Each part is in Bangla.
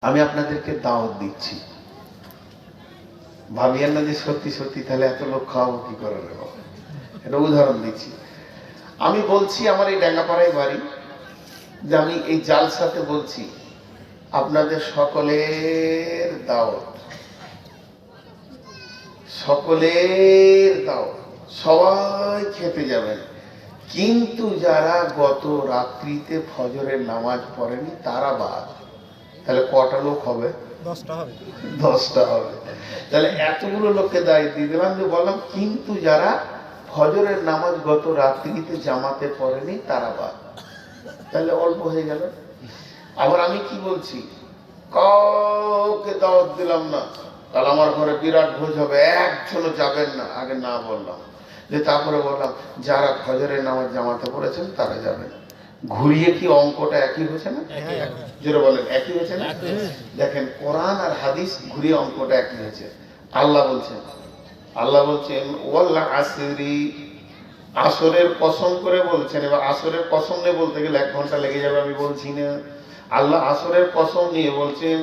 আমি আপনাদেরকে দাওয়াত দিচ্ছি, ভাবিয়েন না যে সত্যি সত্যি তাহলে এত লোক খাওয়াবো কি করে রে বাবা। এটা উদাহরণ দিচ্ছি। আমি বলছি আমার এই ডাঙ্গাপাড়ায় বাড়ি, যে আমি এই জালসাতে বলছি আপনাদের সকলের দাওয়াত, সকলের দাওয়াত, সবাই খেতে যাবেন। কিন্তু যারা গত রাত্রিতে ফজরের নামাজ পড়েনি তারা বাদ। তাহলে কটা লোক হবে? 10টা হবে। তাহলে এতগুলো লোককে দায়িত্ব দিয়ে দিলাম, যে বললাম কিন্তু যারা ফজরের নামাজ গত রাত্রিতে জামাতে পড়েনি তারা বাদ। তাহলে অল্প হয়ে গেল। আবার আমি কি বলছি, কাউকে দাওয়াত দিলাম না, তাহলে আমার ঘরে বিরাট ভোজ হবে, একজনও যাবেন না। আগে না বললাম, যে তারপরে বললাম যারা ফজরের নামাজ জামাতে পড়েছেন তারা যাবেন। ঘুরিয়ে কি অঙ্কটা একই হয়েছে না? জোরে বলেন, একই হয়েছে না? দেখেন, কোরআন আর হাদিস ঘুরিয়ে অঙ্কটা একই হয়েছে। আল্লাহ বলছেন ওয়াল আসরি, আসরের কসম করে বলছেন। এবার আসরের কসম নিয়ে বলতে গেলে 1 ঘন্টা লেগে যাবে, আমি বলছি না। আল্লাহ আসরের কসম নিয়ে বলছেন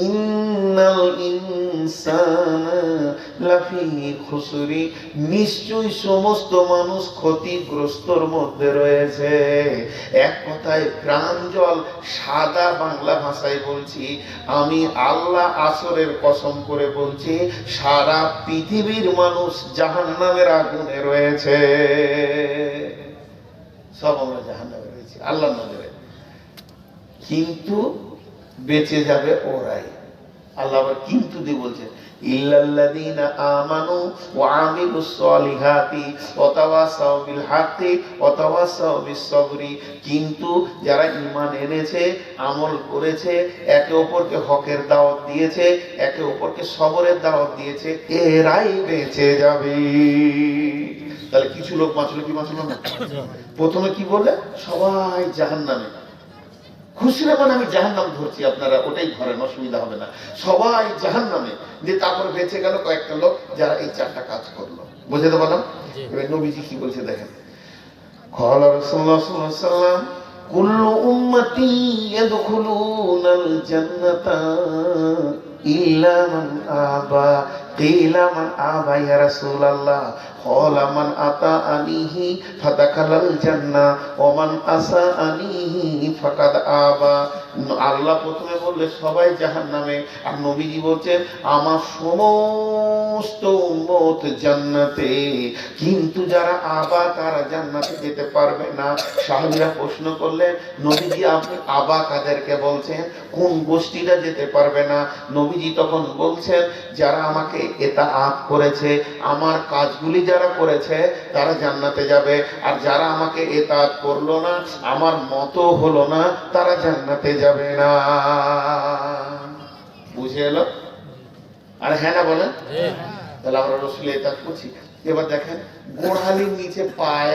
ইন্নাল ইনসানা লাফি খুসরি, নিশ্চয়ই সমস্ত মানুষ ক্ষতিগ্রস্তর মধ্যে রয়েছে। এক কথায় প্রাঞ্জল সাদা বাংলা ভাষায় বলছি, আমি আল্লাহ আসরের কসম করে বলছি সারা পৃথিবীর মানুষ জাহান্নামের আগুনে রয়েছে। সব আমরা জাহান্নামে রয়েছি আল্লাহর নজরে, কিন্তু বেঁচে যাবে ওরাই। আল্লাহ আবার কিন্তু দিয়ে বলছেন ইল্লাল্লাযীনা আমানু ওয়া আমিলুস সলিহাতি ওয়া তাওয়াসাউ বিল হাক্কি ওয়া তাওয়াসাউ বিস সবরি, কিন্তু যারা ঈমান এনেছে, আমল করেছে, একে অপরকে হকের দাওয়াত দিয়েছে, একে অপরকে সবরের দাওয়াত দিয়েছে, এরাই বেঁচে যাবে। তাহলে কিছু লোক বাঁচলো কি বাঁচলো না? প্রথমে কি বলে সবাই জাহান্নামে। খুশির মানে আমি জাহান্নাম ধরছি, আপনারা ওটাই ধরেন, অসুবিধা হবে না। সবাই জাহান্নামে, যে তারপরে বেঁচে গেল কয়েকটা লোক যারা এই 4টা কাজ করলো। বুঝতে পারলাম? এবার নবীজি কি বলছে দেখেন, ক্বালা রাসূলুল্লাহ সাল্লাল্লাহু আলাইহি ওয়াসাল্লাম কুল্লু উম্মতি ইয়াদখুলুনাল জান্নাতা ইল্লা মান আবা। কিলা মান আবা ইয়া রাসূলুল্লাহ? ক্বালা মান আতাআনিহি ফাদাখালাল জান্নাহ ওয়া মান আসাআনিহি ফাকাদ আবা। আল্লাহ প্রথমে বললে সবাই জাহান্নামে, আর নবীজি বলছেন আমার সমস্ত উম্মত জান্নাতে, কিন্তু যারা আবা তারা জান্নাতে যেতে পারবে না। সাহাবীরা প্রশ্ন করলেন নবীজি আপনি আবা কাদেরকে বলছেন, কোন গোষ্ঠীটা যেতে পারবে না? নবীজি তখন বলছেন যারা আমাকে ইতাআত করেছে, আমার কাজগুলি যারা করেছে তারা জান্নাতে যাবে, আর যারা আমাকে ইতাআত করলো না, আমার মতো হলো না, তারা জান্নাতে যাবে না। বুঝে এলো? আর হ্যাঁ না বলেন? তাহলে আমরা রাসূলের ইতাআত করছি। এবার দেখেন গোড়ালির নিচে পায়ে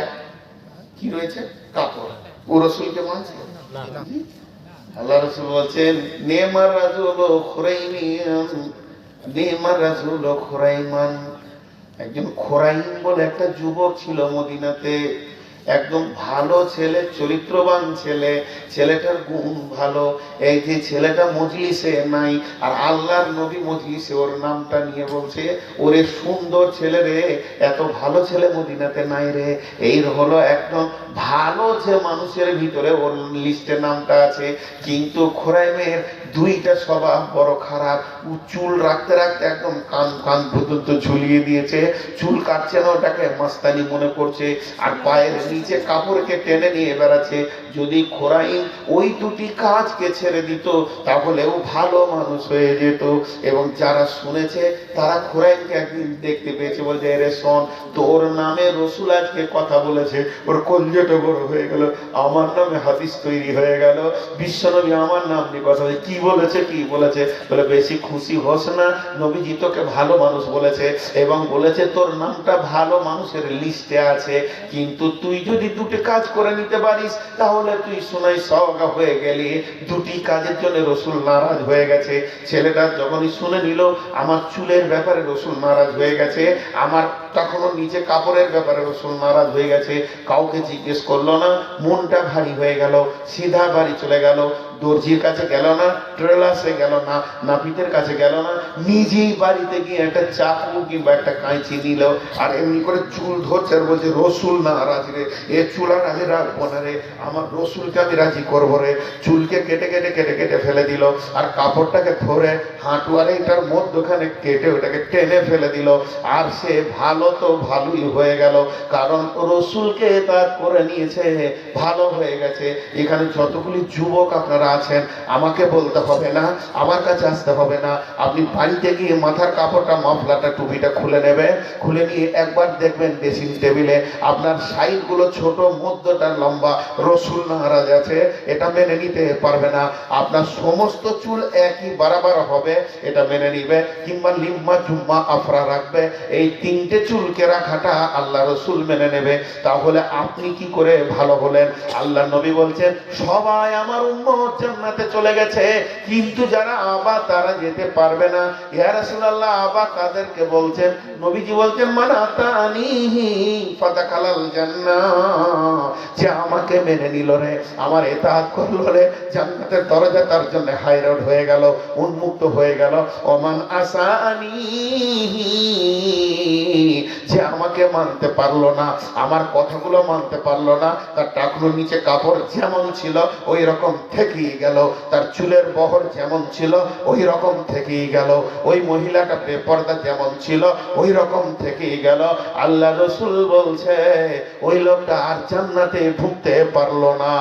কি রয়েছে? কাপড়। ও রাসূলকে মানছে না। আল্লাহ রাসূল বলছেন নেমার রাজুল খুরাইমিয়ান, নেমার রাজুল খুরাইমান। একজন খুরাইম বলে একটা যুবক ছিল মদিনাতে, একদম ভালো ছেলে, চরিত্রবান ছেলে, ছেলেটার গুণ ভালো। এই যে ছেলেটা মজলিসে নাই, আর আল্লাহর নবী মজলিসে ওর নামটা নিয়ে বলছে ওরে সুন্দর ছেলে রে, এত ভালো ছেলে মদিনাতে নাই রে। এই হলো একদম ভালো যে মানুষের ভিতরে ওর লিস্টে নামটা আছে। কিন্তু খোরাইমের 2টা স্বভাব বড় খারাপ। চুল রাখতে রাখতে একদম কান কান পর্যন্ত ঝুলিয়ে দিয়েছে, চুল কাটছে না, ওটাকে মাস্তানি মনে করছে, আর পায়ের নিচে কাপড়কে টেনে নিয়ে বেড়াচ্ছে। যদি খোরাইম ওই 2টি কাজকে ছেড়ে দিত তাহলেও ভালো মানুষ হয়ে যেত। এবং যারা শুনেছে তারা খোরাইমকে একদিন দেখতে পেয়েছে, বলছে রে শোন, তোর নামে রসুল আজকে কথা বলেছে। ওর কলিজাটা বড় হয়ে গেল, আমার নামে হাদিস তৈরি হয়ে গেল, বিশ্বনবী আমার নাম নিয়ে কথা বলে, কি বলেছে কি বলেছে? বলে বেশি খুশি হোস না, নবীজি তোকে ভালো মানুষ বলেছে এবং বলেছে তোর নামটা ভালো মানুষের লিস্টে আছে। কিন্তু তুই যদি 2টি কাজ করে নিতে পারিস তাহলে তুই সোনাই সওগা হয়ে গেলি। 2টি কাজের জন্য রসুল নারাজ হয়ে গেছে। ছেলেটা যখনই শুনে নিল আমার চুলের ব্যাপারে রসুল নারাজ হয়ে গেছে, আমার তখনও নিচে কাপড়ের ব্যাপারে রসুল নারাজ হয়ে গেছে, কাউকে জিজ্ঞেস করলো না, মনটা ভারী হয়ে গেল, সিধা বাড়ি চলে গেল। দর্জির কাছে গেল না, ট্রেলার্সে গেল না, নাপিতের কাছে গেল না, নিজেই বাড়িতে গিয়ে একটা চাকু কিংবা একটা কাঁচি নিল, আর এমনি করে চুল ধরছে আর বলছে রসুল নারাজ রে, এ চুল আর আমি রাখবো না রে, আমার রসুলকে আমি রাজি করবো রে। চুলকে কেটে কেটে কেটে কেটে ফেলে দিল, আর কাপড়টাকে ধরে হাঁটু আর এইটার মধ্যখানে কেটে ওটাকে টেনে ফেলে দিল। আর সে ভালো তো ভালোই হয়ে গেল, কারণ রসুলকে তার করে নিয়েছে, ভালো হয়ে গেছে। এখানে যতগুলি যুবক আপনারা আছেন, আমাকে বলতে হবে না, আমার কাছে আসতে হবে না, আপনি বাড়িতে গিয়ে মাথার কাপড়টা, মাফলাটা, টুপিটা খুলে নেবে, খুলে নিয়ে একবার দেখবেন ড্রেসিং টেবিলে আপনার সাইডগুলো ছোট, মধ্যটা লম্বা, রসুল নারাজ আছে, এটা মেনে নিতে পারবে না। আপনার সমস্ত চুল একই বারাবার হবে, এটা মেনে নিবে, কিংবা লিম্মা জুম্মা আফরা রাখবে, এই তিনটে চুলকে রাখাটা আল্লাহ রসুল মেনে নেবে। তাহলে আপনি কি করে ভালো হলেন? আল্লাহ নবী বলছেন সবাই আমার উম্মত জান্নাতে চলে গেছে, কিন্তু যারা আবা তারা যেতে পারবে না। ইয়া রাসূলুল্লাহ, আবা কাদেরকে বলছেন? নবীজি বলছেন মান আতানিহি ফাদাখালাল জান্নাহ, যে আমাকে মেনে নিল রে, আমার ইতাআত করলো রে, জান্নাতের দরজা তার জন্য হাই রোড হয়ে গেল, উন্মুক্ত হয়ে গেল। ওমান আসানি, যে আমাকে মানতে পারলো না, আমার কথাগুলো মানতে পারলো না, তার টাকনুর নিচে কাপড় যেমন ছিল ওই রকম থেকেই গেল, তার চুলের বহর যেমন ছিল ওই রকম থেকেই গেল, ওই মহিলাটা বেপরদা যেমন ছিল ওই রকম থেকেই গেল। আল্লাহ রসুল বলছে ওই লোকটা আর জান্নাতে ঢুকতে পারলো না।